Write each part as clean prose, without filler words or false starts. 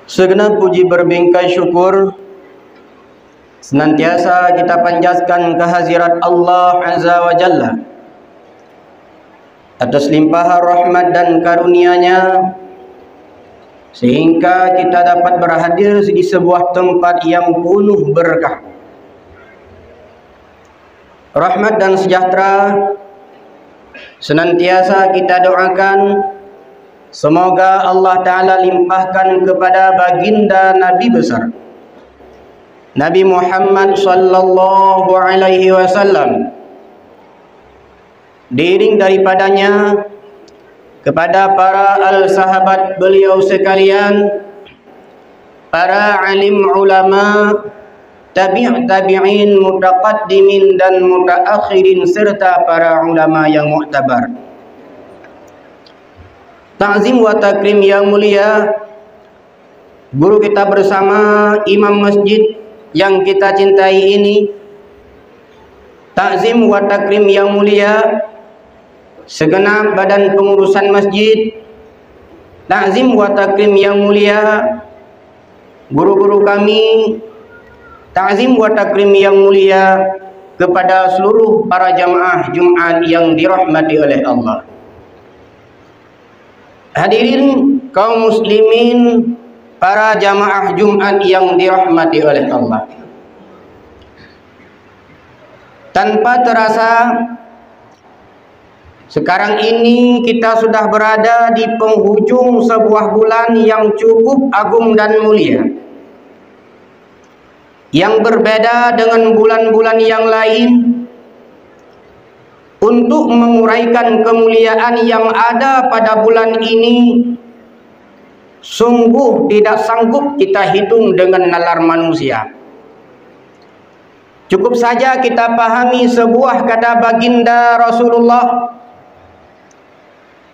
Segenap puji berbingkai syukur senantiasa kita panjatkan kehadirat Allah Azza wa Jalla atas limpahan rahmat dan karunia-Nya sehingga kita dapat berhadir di sebuah tempat yang penuh berkah. Rahmat dan sejahtera senantiasa kita doakan semoga Allah Ta'ala limpahkan kepada baginda Nabi besar Nabi Muhammad sallallahu alaihi wasallam, diiring daripadanya kepada para al-sahabat beliau sekalian, para alim ulama, tabi'in, mutaqaddimin dan mutaakhirin, serta para ulama yang mu'tabar. Ta'zim wa takrim yang mulia, guru kita bersama, imam masjid yang kita cintai ini. Ta'zim wa takrim yang mulia, segenap badan pengurusan masjid. Ta'zim wa takrim yang mulia, guru-guru kami. Ta'zim wa takrim yang mulia kepada seluruh para jamaah Jumat yang dirahmati oleh Allah. Hadirin kaum muslimin, para jamaah Jumat yang dirahmati oleh Allah. Tanpa terasa, sekarang ini kita sudah berada di penghujung sebuah bulan yang cukup agung dan mulia, yang berbeda dengan bulan-bulan yang lain. Untuk menguraikan kemuliaan yang ada pada bulan ini, sungguh tidak sanggup kita hitung dengan nalar manusia. Cukup saja kita pahami sebuah kata baginda Rasulullah,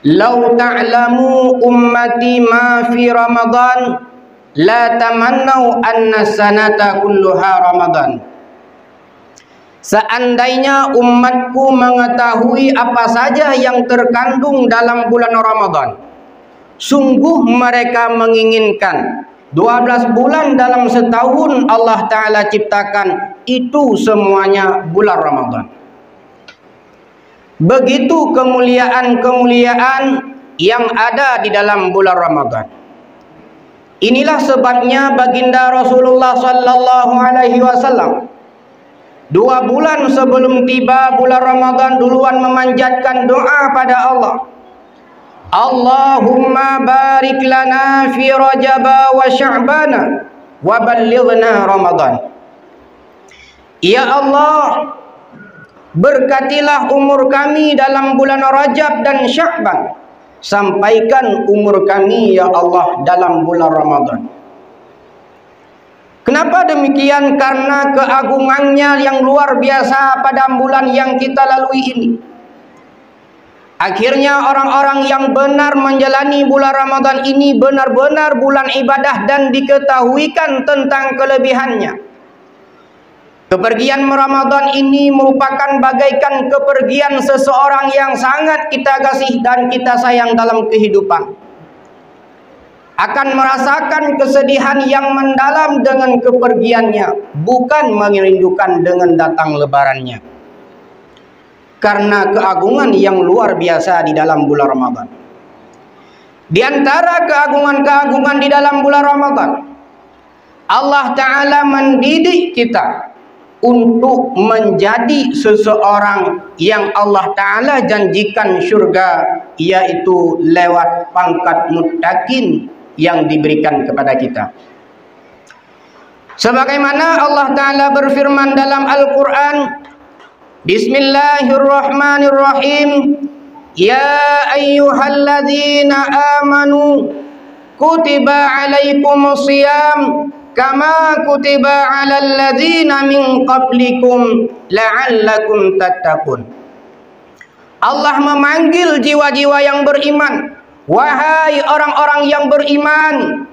"Lau ta'lamu ummati ma fi Ramadan, la tamannau anna sanata kulluha Ramadan." Seandainya umatku mengetahui apa saja yang terkandung dalam bulan Ramadan, sungguh mereka menginginkan 12 bulan dalam setahun Allah Ta'ala ciptakan itu semuanya bulan Ramadan. Begitu kemuliaan-kemuliaan yang ada di dalam bulan Ramadan. Inilah sebabnya baginda Rasulullah sallallahu alaihi wasallam 2 bulan sebelum tiba bulan Ramadan duluan memanjatkan doa pada Allah. Allahumma barik lana fi Rajaba wa Sya'bana wa ballighna Ramadan. Ya Allah, berkatilah umur kami dalam bulan Rajab dan Sya'ban. Sampaikan umur kami ya Allah dalam bulan Ramadan. Kenapa demikian? Karena keagungannya yang luar biasa pada bulan yang kita lalui ini. Akhirnya orang-orang yang benar menjalani bulan Ramadan ini benar-benar bulan ibadah dan diketahuikan tentang kelebihannya. Kepergian Ramadan ini merupakan bagaikan kepergian seseorang yang sangat kita kasih dan kita sayang dalam kehidupan. Akan merasakan kesedihan yang mendalam dengan kepergiannya, bukan merindukan dengan datang lebarannya. Karena keagungan yang luar biasa di dalam bulan Ramadan. Di antara keagungan-keagungan di dalam bulan Ramadan, Allah Ta'ala mendidik kita untuk menjadi seseorang yang Allah Ta'ala janjikan syurga, yaitu lewat pangkat muttaqin yang diberikan kepada kita. Sebagaimana Allah Ta'ala berfirman dalam Al-Quran, Bismillahirrahmanirrahim, Ya ayyuhalladzina amanu kutiba alaikumus siyam kama kutiba alal ladzina min qablikum la'allakum tattaqun. Allah memanggil jiwa-jiwa yang beriman. Wahai orang-orang yang beriman,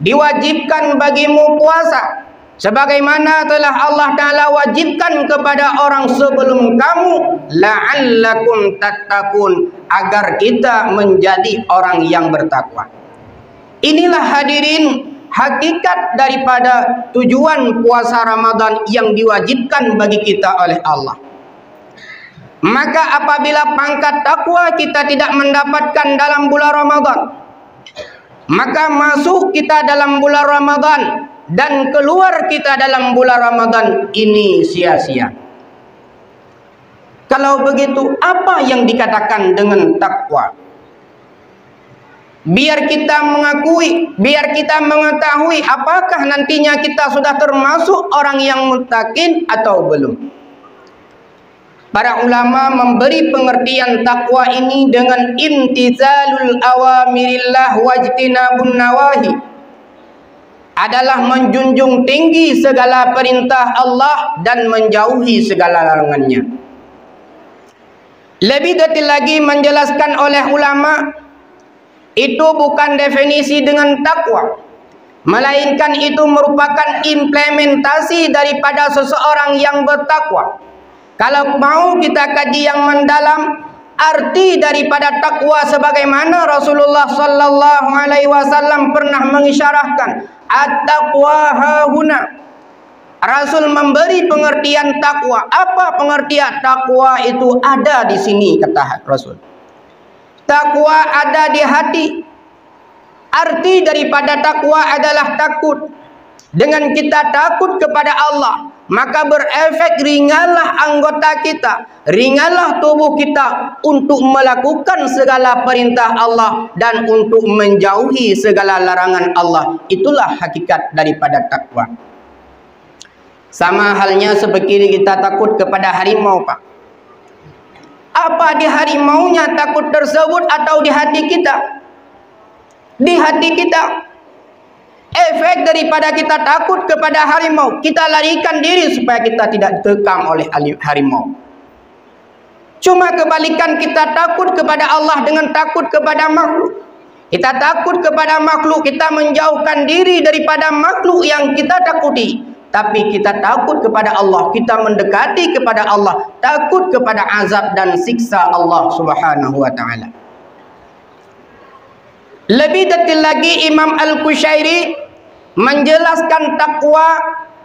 diwajibkan bagimu puasa sebagaimana telah Allah Ta'ala wajibkan kepada orang sebelum kamu, la'allakum tattaqun, agar kita menjadi orang yang bertakwa. Inilah hadirin hakikat daripada tujuan puasa Ramadan yang diwajibkan bagi kita oleh Allah. Maka apabila pangkat takwa kita tidak mendapatkan dalam bulan Ramadan, maka masuk kita dalam bulan Ramadan dan keluar kita dalam bulan Ramadan ini sia-sia. Kalau begitu, apa yang dikatakan dengan takwa? Biar kita mengakui, biar kita mengetahui apakah nantinya kita sudah termasuk orang yang muttaqin atau belum. Para ulama memberi pengertian takwa ini dengan imtithalul awamirillah wajtinabun nawahi, adalah menjunjung tinggi segala perintah Allah dan menjauhi segala larangannya. Lebih detail lagi menjelaskan oleh ulama, itu bukan definisi dengan takwa, melainkan itu merupakan implementasi daripada seseorang yang bertakwa. Kalau mau kita kaji yang mendalam, arti daripada takwa sebagaimana Rasulullah sallallahu alaihi wasallam pernah mengisyarahkan, at-taqwa hahuna. Rasul memberi pengertian takwa. Apa pengertian takwa itu? Ada di sini, kata Rasul. Takwa ada di hati. Arti daripada takwa adalah takut. Dengan kita takut kepada Allah, maka berefek ringanlah anggota kita, ringanlah tubuh kita untuk melakukan segala perintah Allah dan untuk menjauhi segala larangan Allah. Itulah hakikat daripada takwa. Sama halnya seperti kita takut kepada harimau, Pak. Apa di harimaunya takut tersebut atau di hati kita? Di hati kita. Efek daripada kita takut kepada harimau, kita larikan diri supaya kita tidak dikekang oleh harimau. Cuma kebalikan, kita takut kepada Allah dengan takut kepada makhluk. Kita takut kepada makhluk, kita menjauhkan diri daripada makhluk yang kita takuti. Tapi kita takut kepada Allah, kita mendekati kepada Allah, takut kepada azab dan siksa Allah Subhanahu wa taala. Lebih detail lagi, Imam Al-Qushairi menjelaskan takwa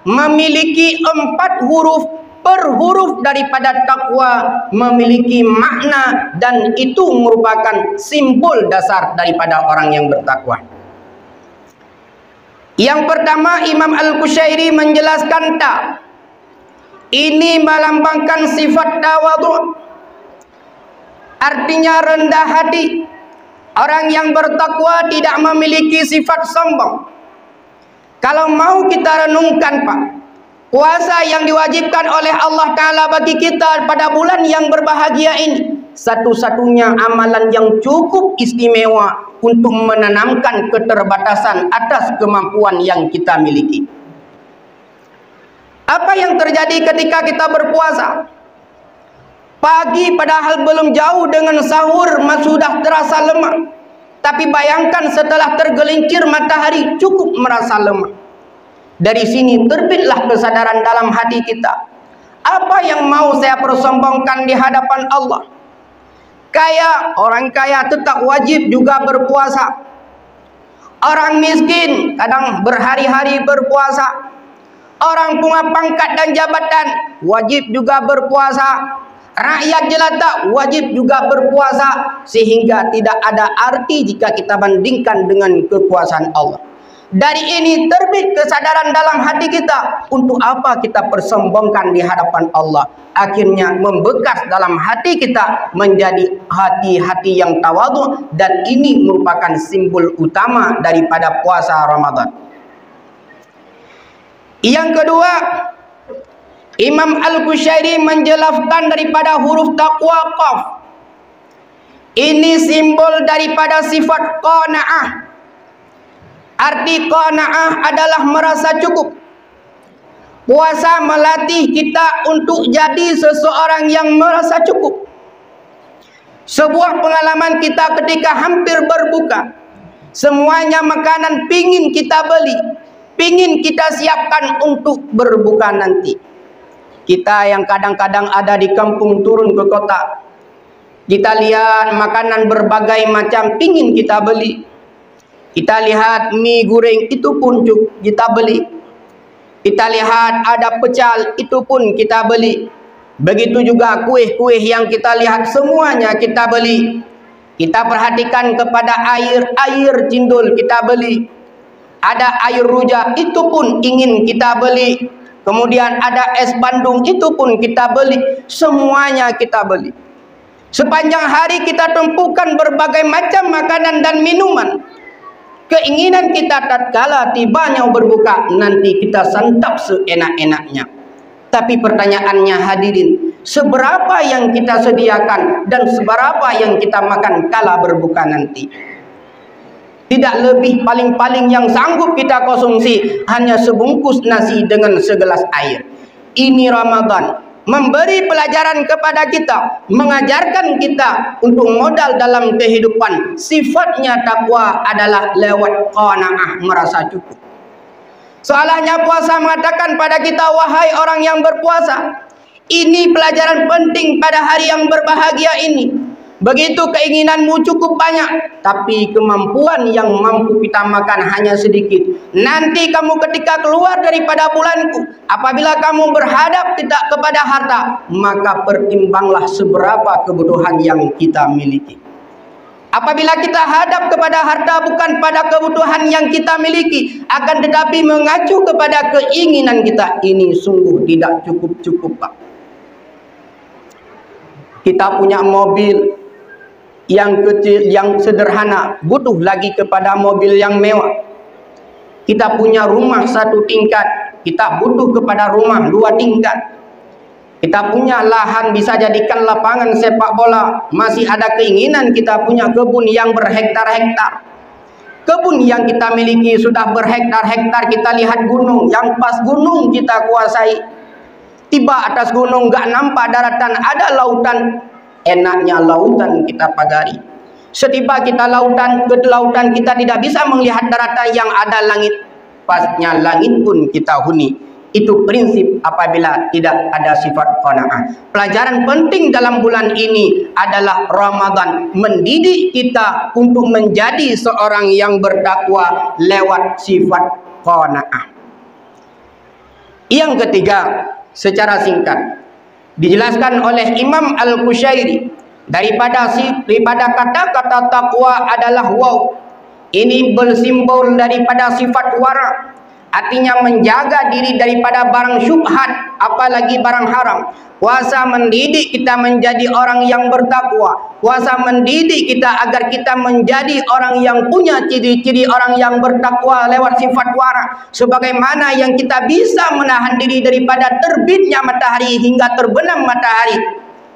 memiliki 4 huruf. Per huruf daripada takwa memiliki makna dan itu merupakan simbol dasar daripada orang yang bertakwa. Yang pertama, Imam Al-Qushairi menjelaskan ta. Ini melambangkan sifat tawadhu. Artinya rendah hati. Orang yang bertakwa tidak memiliki sifat sombong. Kalau mau kita renungkan, Pak, puasa yang diwajibkan oleh Allah Ta'ala bagi kita pada bulan yang berbahagia ini, satu-satunya amalan yang cukup istimewa untuk menanamkan keterbatasan atas kemampuan yang kita miliki. Apa yang terjadi ketika kita berpuasa? Pagi padahal belum jauh dengan sahur sudah terasa lemah. Tapi bayangkan setelah tergelincir matahari cukup merasa lemah. Dari sini terbitlah kesadaran dalam hati kita. Apa yang mau saya persombongkan di hadapan Allah? Orang kaya tetap wajib juga berpuasa. Orang miskin kadang berhari-hari berpuasa. Orang punya pangkat dan jabatan wajib juga berpuasa. Rakyat jelata wajib juga berpuasa. Sehingga tidak ada arti jika kita bandingkan dengan kekuasaan Allah. Dari ini terbit kesadaran dalam hati kita. Untuk apa kita persombongkan di hadapan Allah? Akhirnya membekas dalam hati kita menjadi hati-hati yang tawadhu. Dan ini merupakan simbol utama daripada puasa Ramadan. Yang kedua, Imam Al-Qushairi menjelaskan daripada huruf taqwa qaf. Ini simbol daripada sifat qanaah. Arti qanaah adalah merasa cukup. Puasa melatih kita untuk jadi seseorang yang merasa cukup. Sebuah pengalaman kita ketika hampir berbuka. Semuanya makanan pingin kita beli, pingin kita siapkan untuk berbuka nanti. Kita yang kadang-kadang ada di kampung turun ke kota, kita lihat makanan berbagai macam pingin kita beli. Kita lihat mie goreng itu pun kita beli. Kita lihat ada pecal itu pun kita beli. Begitu juga kuih-kuih yang kita lihat semuanya kita beli. Kita perhatikan kepada air cindul kita beli. Ada air rujak itu pun ingin kita beli. Kemudian ada es bandung itu pun kita beli. Semuanya kita beli. Sepanjang hari kita tumpukan berbagai macam makanan dan minuman. Keinginan kita tatkala tibanya berbuka, nanti kita santap seenak-enaknya. Tapi pertanyaannya hadirin, seberapa yang kita sediakan dan seberapa yang kita makan kala berbuka nanti? Tidak lebih, paling-paling yang sanggup kita konsumsi hanya sebungkus nasi dengan segelas air. Ini Ramadan memberi pelajaran kepada kita, mengajarkan kita untuk modal dalam kehidupan. Sifatnya takwa adalah lewat qanaah, merasa cukup. Soalnya puasa mengatakan pada kita, wahai orang yang berpuasa, ini pelajaran penting pada hari yang berbahagia ini. Begitu keinginanmu cukup banyak, tapi kemampuan yang mampu kita makan hanya sedikit. Nanti kamu ketika keluar daripada bulanku, apabila kamu berhadap tidak kepada harta, maka pertimbanglah seberapa kebutuhan yang kita miliki. Apabila kita hadap kepada harta bukan pada kebutuhan yang kita miliki, akan tetapi mengacu kepada keinginan kita, ini sungguh tidak cukup-cukup, Pak. Kita punya mobil yang kecil, yang sederhana, butuh lagi kepada mobil yang mewah. Kita punya rumah 1 tingkat, kita butuh kepada rumah 2 tingkat. Kita punya lahan bisa jadikan lapangan sepak bola, masih ada keinginan kita punya kebun yang berhektar-hektar. Kebun yang kita miliki sudah berhektar-hektar, kita lihat gunung, yang pas gunung kita kuasai. Tiba atas gunung gak nampak daratan, ada lautan. Enaknya lautan kita pagari. Setiba kita ke lautan kita tidak bisa melihat daratan yang ada langit. Pasnya langit pun kita huni. Itu prinsip apabila tidak ada sifat qanaah. Pelajaran penting dalam bulan ini adalah Ramadan mendidik kita untuk menjadi seorang yang bertakwa lewat sifat qanaah. Yang ketiga, secara singkat dijelaskan oleh Imam Al-Qushairi daripada kata-kata takwa adalah waw. Ini bersimbol daripada sifat wara, artinya menjaga diri daripada barang syubhat, apalagi barang haram. Puasa mendidik kita menjadi orang yang bertakwa. Puasa mendidik kita agar kita menjadi orang yang punya ciri-ciri orang yang bertakwa lewat sifat wara. Sebagaimana yang kita bisa menahan diri daripada terbitnya matahari hingga terbenam matahari.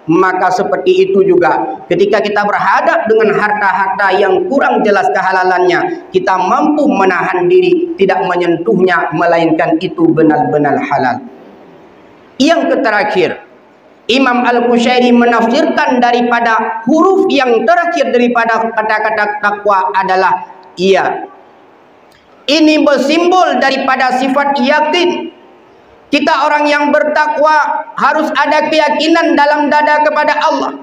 Maka seperti itu juga ketika kita berhadap dengan harta-harta yang kurang jelas kehalalannya, kita mampu menahan diri tidak menyentuhnya, melainkan itu benar-benar halal. Yang terakhir, Imam Al-Qushairi menafsirkan daripada huruf yang terakhir daripada kata-kata takwa adalah iya. Ini bersimbol daripada sifat yakin. Kita orang yang bertakwa harus ada keyakinan dalam dada kepada Allah.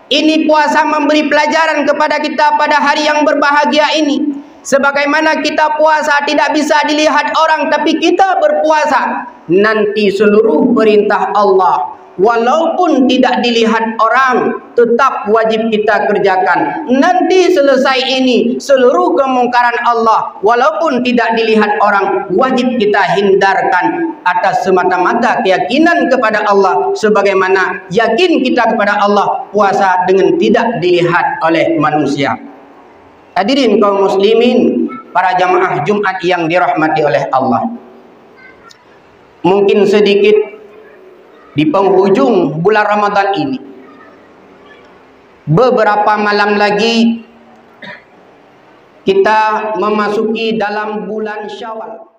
Ini puasa memberi pelajaran kepada kita pada hari yang berbahagia ini. Sebagaimana kita puasa tidak bisa dilihat orang, tapi kita berpuasa, nanti seluruh perintah Allah walaupun tidak dilihat orang tetap wajib kita kerjakan. Nanti selesai ini seluruh kemungkaran Allah walaupun tidak dilihat orang wajib kita hindarkan atas semata-mata keyakinan kepada Allah. Sebagaimana yakin kita kepada Allah, puasa dengan tidak dilihat oleh manusia. Hadirin kaum muslimin, para jamaah Jumat yang dirahmati oleh Allah. Mungkin sedikit di penghujung bulan Ramadan ini, beberapa malam lagi kita memasuki dalam bulan Syawal.